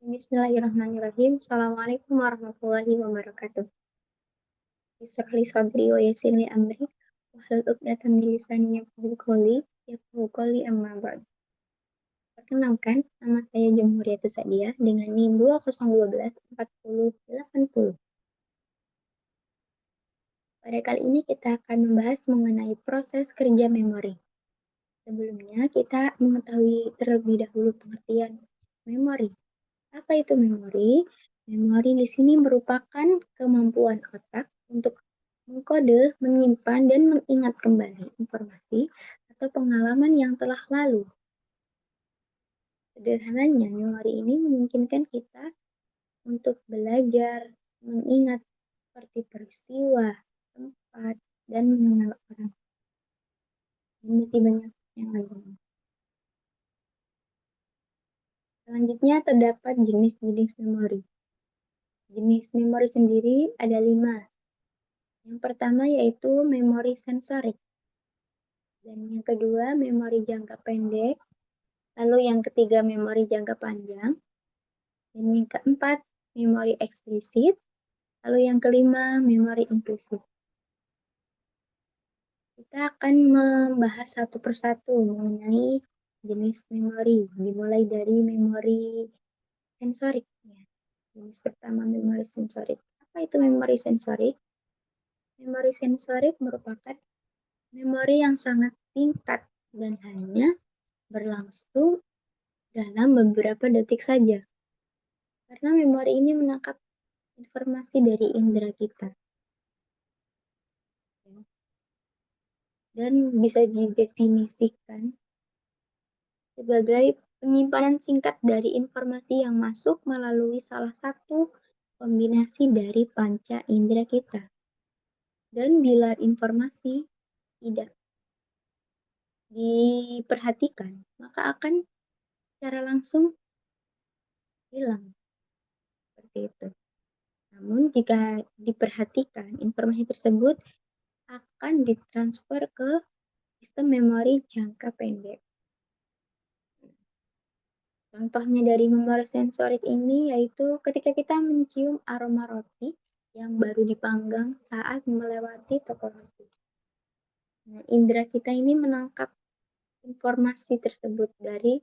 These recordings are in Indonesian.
Bismillahirrahmanirrahim. Assalamualaikum warahmatullahi wabarakatuh. Ishrah li sadri wa yassir li amri wahlul 'uqdatam min lisani yafqahu qawli amma ba'du. Perkenalkan, nama saya Jumhuriyatus Sa'diyah dengan NIM 2012 4080. Pada kali ini kita akan membahas mengenai proses kerja memori. Sebelumnya, kita mengetahui terlebih dahulu pengertian memori. Apa itu memori? Memori di sini merupakan kemampuan otak untuk mengkode, menyimpan, dan mengingat kembali informasi atau pengalaman yang telah lalu. Sederhananya, memori ini memungkinkan kita untuk belajar, mengingat seperti peristiwa, tempat, dan mengenal orang. Dan masih banyak yang lainnya. Selanjutnya terdapat jenis-jenis memori. Jenis memori sendiri ada 5. Yang pertama yaitu memori sensorik. Dan yang kedua memori jangka pendek. Lalu yang ketiga memori jangka panjang. Dan yang keempat memori eksplisit. Lalu yang kelima memori implisif. Kita akan membahas satu persatu mengenai jenis memori. Dimulai dari memori sensorik. Jenis pertama memori sensorik. Apa itu memori sensorik? Memori sensorik merupakan memori yang sangat singkat dan hanya berlangsung dalam beberapa detik saja. Karena memori ini menangkap informasi dari indera kita. Dan bisa didefinisikan sebagai penyimpanan singkat dari informasi yang masuk melalui salah satu kombinasi dari panca indera kita. Dan bila informasi tidak diperhatikan, maka akan secara langsung hilang. Seperti itu. Namun jika diperhatikan, informasi tersebut akan ditransfer ke sistem memori jangka pendek. Contohnya dari memori sensorik ini yaitu ketika kita mencium aroma roti yang baru dipanggang saat melewati toko roti. Nah, indera kita ini menangkap informasi tersebut dari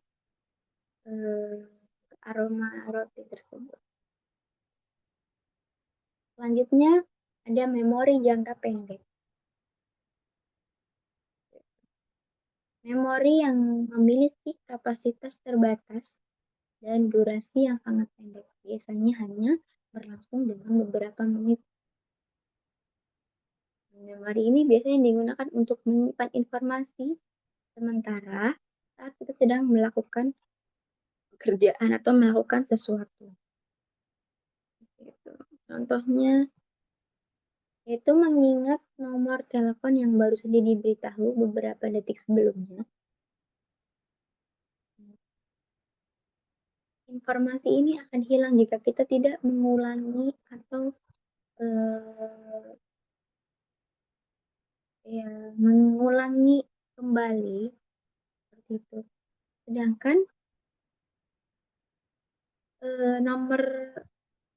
aroma roti tersebut. Selanjutnya ada memori jangka pendek. Memori yang memiliki kapasitas terbatas dan durasi yang sangat pendek. Biasanya hanya berlangsung dalam beberapa menit. Memori ini biasanya digunakan untuk menyimpan informasi sementara saat kita sedang melakukan pekerjaan atau melakukan sesuatu. Contohnya yaitu mengingat nomor telepon yang baru saja diberitahu beberapa detik sebelumnya. Informasi ini akan hilang jika kita tidak mengulangi atau mengulangi kembali seperti itu. Sedangkan nomor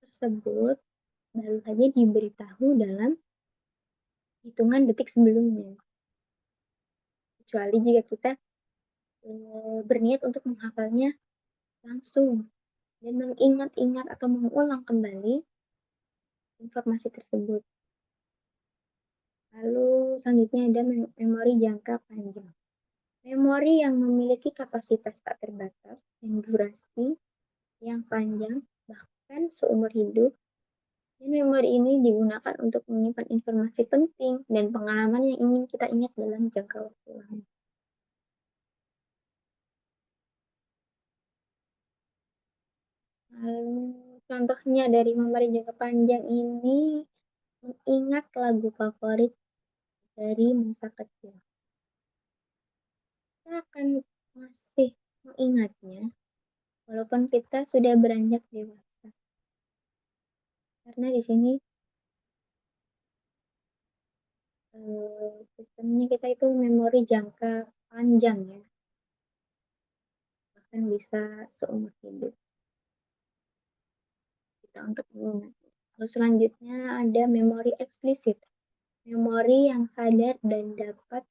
tersebut baru saja diberitahu dalam hitungan detik sebelumnya. Kecuali jika kita berniat untuk menghafalnya langsung dan mengingat-ingat atau mengulang kembali informasi tersebut. Lalu selanjutnya ada memori jangka panjang. Memori yang memiliki kapasitas tak terbatas dan durasi yang panjang bahkan seumur hidup. Dan memori ini digunakan untuk menyimpan informasi penting dan pengalaman yang ingin kita ingat dalam jangka waktu lama. Contohnya dari memori jangka panjang ini mengingat lagu favorit dari masa kecil. Kita akan masih mengingatnya walaupun kita sudah beranjak dewasa. Karena di sini sistemnya kita itu memori jangka panjang ya. Bahkan akan bisa seumur hidup kita untuk mengingat. Lalu selanjutnya ada memori eksplisit, memori yang sadar dan dapat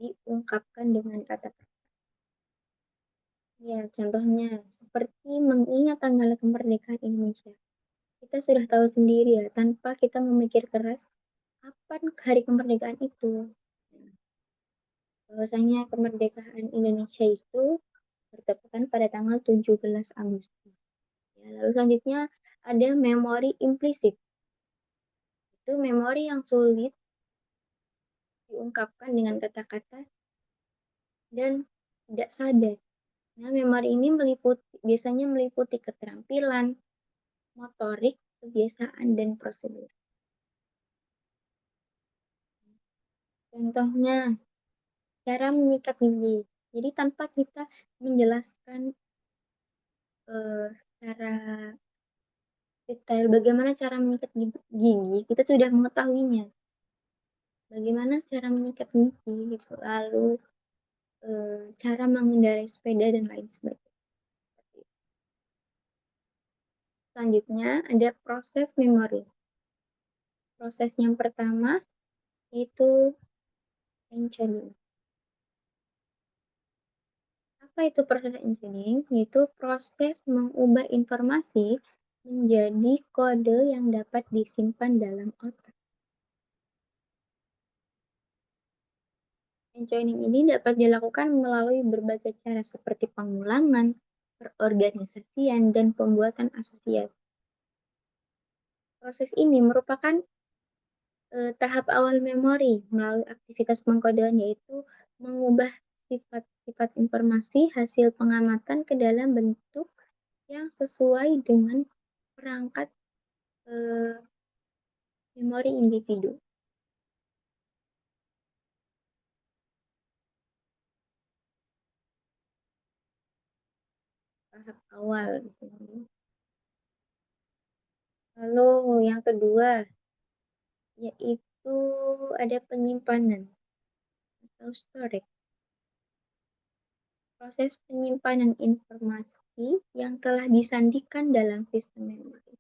diungkapkan dengan kata-kata. Ya, contohnya seperti mengingat tanggal kemerdekaan Indonesia. Kita sudah tahu sendiri ya, tanpa kita memikir keras, kapan hari kemerdekaan itu. Nah, bahwasanya kemerdekaan Indonesia itu bertepatan pada tanggal 17 Agustus. Ya, lalu selanjutnya ada memori implisit. Itu memori yang sulit diungkapkan dengan kata-kata dan tidak sadar. Nah, memori ini biasanya meliputi keterampilan, motorik, kebiasaan, dan prosedur. Contohnya, cara menyikat gigi. Jadi tanpa kita menjelaskan secara detail bagaimana cara menyikat gigi, kita sudah mengetahuinya. Bagaimana cara menyikat gigi, gitu. Lalu cara mengendarai sepeda dan lain sebagainya. Selanjutnya ada proses memori. Proses yang pertama itu encoding. Apa itu proses encoding? Yaitu proses mengubah informasi menjadi kode yang dapat disimpan dalam otak. Encoding ini dapat dilakukan melalui berbagai cara seperti pengulangan, perorganisasian, dan pembuatan asosiasi. Proses ini merupakan tahap awal memori melalui aktivitas pengkodean, yaitu mengubah sifat-sifat informasi hasil pengamatan ke dalam bentuk yang sesuai dengan perangkat memori individu. Tahap awal di sini. Lalu yang kedua yaitu ada penyimpanan atau storage. Proses penyimpanan informasi yang telah disandikan dalam sistem memori.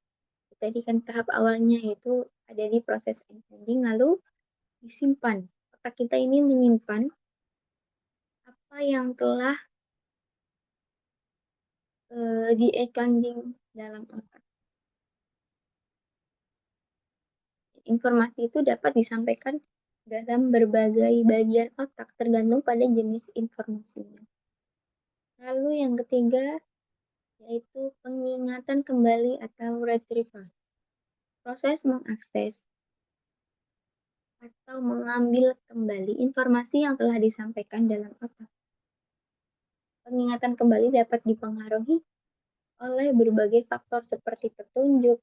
Tadi kan tahap awalnya itu ada di proses encoding, lalu disimpan. Otak kita ini menyimpan apa yang telah di-encoding dalam otak. Informasi itu dapat disampaikan dalam berbagai bagian otak tergantung pada jenis informasinya. Lalu yang ketiga yaitu pengingatan kembali atau retrieval. Proses mengakses atau mengambil kembali informasi yang telah disampaikan dalam otak. Pengingatan kembali dapat dipengaruhi oleh berbagai faktor seperti petunjuk,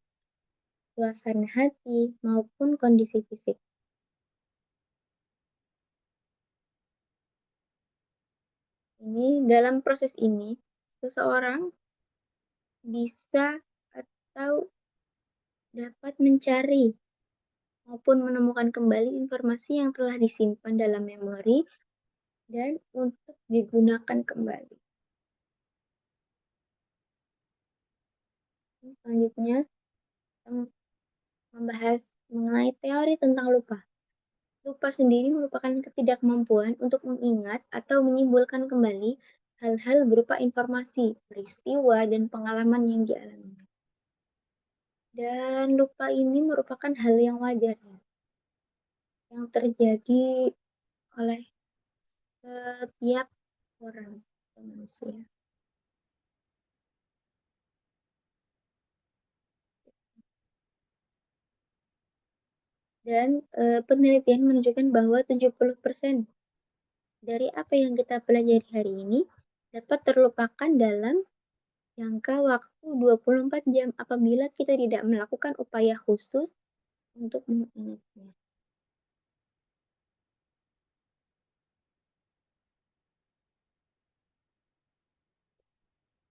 suasana hati, maupun kondisi fisik. Dalam proses ini, seseorang bisa atau dapat mencari maupun menemukan kembali informasi yang telah disimpan dalam memori dan untuk digunakan kembali. Selanjutnya, kita membahas mengenai teori tentang lupa. Lupa sendiri merupakan ketidakmampuan untuk mengingat atau menyimpulkan kembali hal-hal berupa informasi, peristiwa, dan pengalaman yang dialami. Dan lupa ini merupakan hal yang wajar yang terjadi oleh setiap orang manusia. Dan penelitian menunjukkan bahwa 70% dari apa yang kita pelajari hari ini dapat terlupakan dalam jangka waktu 24 jam apabila kita tidak melakukan upaya khusus untuk mengingatnya.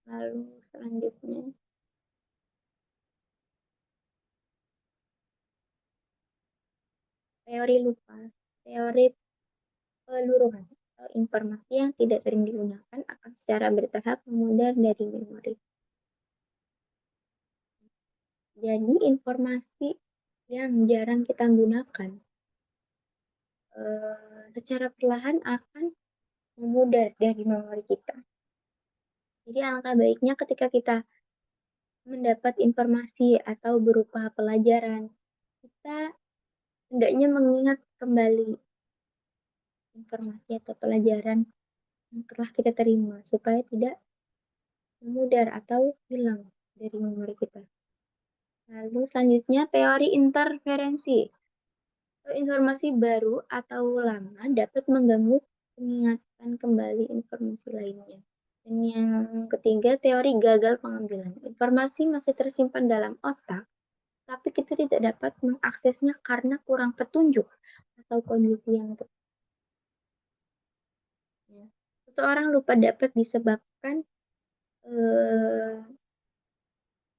Lalu selanjutnya, teori lupa, teori peluruhan atau informasi yang tidak sering digunakan akan secara bertahap memudar dari memori. Jadi informasi yang jarang kita gunakan secara perlahan akan memudar dari memori kita. Jadi alangkah baiknya ketika kita mendapat informasi atau berupa pelajaran, kita hendaknya mengingat kembali informasi atau pelajaran yang telah kita terima supaya tidak memudar atau hilang dari memori kita. Lalu selanjutnya teori interferensi. Informasi baru atau lama dapat mengganggu peningatan kembali informasi lainnya. Dan yang ketiga, teori gagal pengambilan. Informasi masih tersimpan dalam otak, tapi kita tidak dapat mengaksesnya karena kurang petunjuk atau kondisi yang tepat. Seseorang lupa dapat disebabkan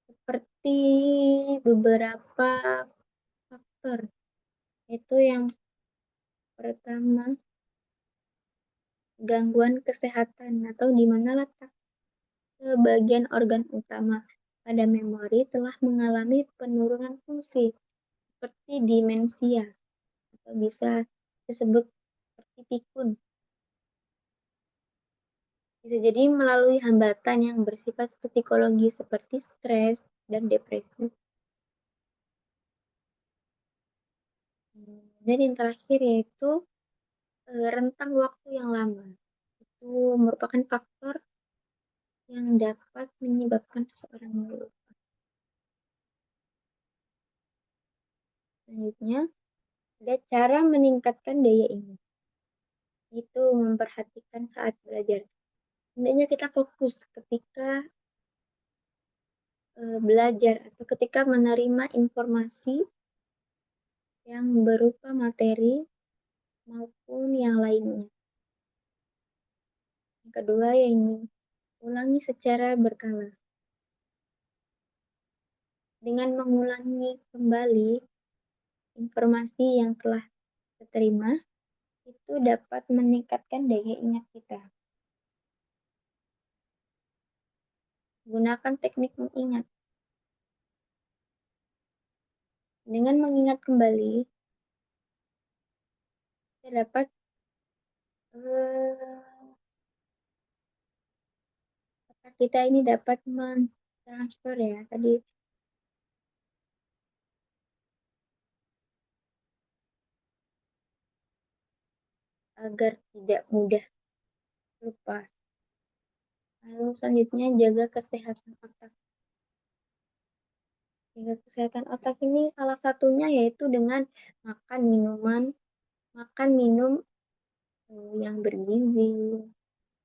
seperti beberapa faktor. Itu yang pertama, gangguan kesehatan atau di mana letak sebagian organ utama pada memori telah mengalami penurunan fungsi seperti demensia atau bisa disebut seperti pikun. Bisa jadi melalui hambatan yang bersifat psikologi seperti stres dan depresi. Dan yang terakhir yaitu rentang waktu yang lama. Itu merupakan faktor yang dapat menyebabkan seseorang lupa. Selanjutnya, ada cara meningkatkan daya ingat. Itu memperhatikan saat belajar. Hendaknya kita fokus ketika belajar atau ketika menerima informasi yang berupa materi maupun yang lainnya. Yang kedua, yang ulangi secara berkala. Dengan mengulangi kembali informasi yang telah diterima, itu dapat meningkatkan daya ingat kita. Gunakan teknik mengingat. Dengan mengingat kembali, kita dapat kita ini dapat mentransfer ya tadi agar tidak mudah lupa. Lalu selanjutnya jaga kesehatan otak. Jaga kesehatan otak ini salah satunya yaitu dengan makan minum yang bergizi,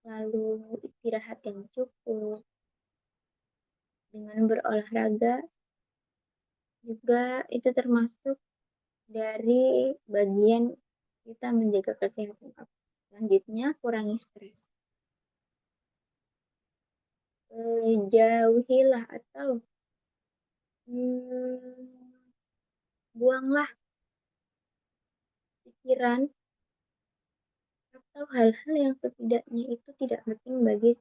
lalu istirahat yang cukup, dengan berolahraga juga itu termasuk dari bagian kita menjaga kesehatan otak. Selanjutnya kurangi stres. Jauhilah atau buanglah pikiran atau hal-hal yang setidaknya itu tidak penting bagi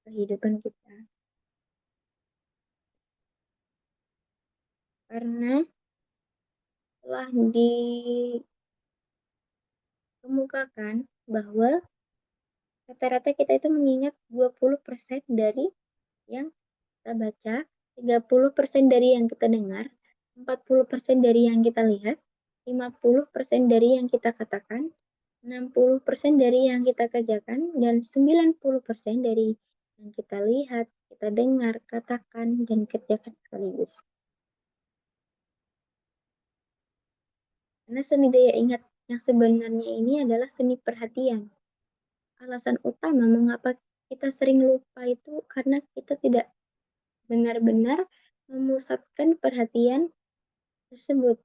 kehidupan kita. Karena telah dikemukakan bahwa rata-rata kita itu mengingat 20% dari yang kita baca, 30% dari yang kita dengar, 40% dari yang kita lihat, 50% dari yang kita katakan, 60% dari yang kita kerjakan, dan 90% dari yang kita lihat, kita dengar, katakan, dan kerjakan sekaligus. Karena seni daya ingat yang sebenarnya ini adalah seni perhatian. Alasan utama mengapa kita sering lupa itu karena kita tidak benar-benar memusatkan perhatian tersebut.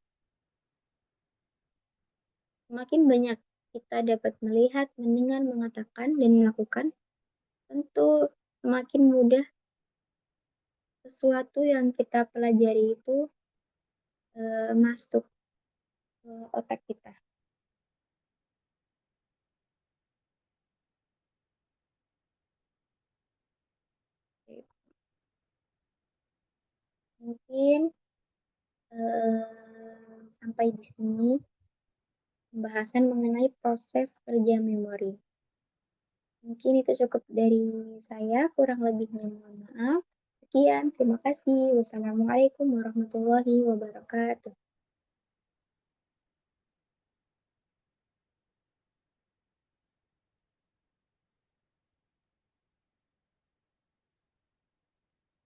Semakin banyak kita dapat melihat, mendengar, mengatakan, dan melakukan, tentu semakin mudah sesuatu yang kita pelajari itu masuk ke otak kita. Mungkin, sampai di sini pembahasan mengenai proses kerja memori. Mungkin itu cukup dari saya, kurang lebihnya mohon maaf. Sekian, terima kasih. Wassalamualaikum warahmatullahi wabarakatuh.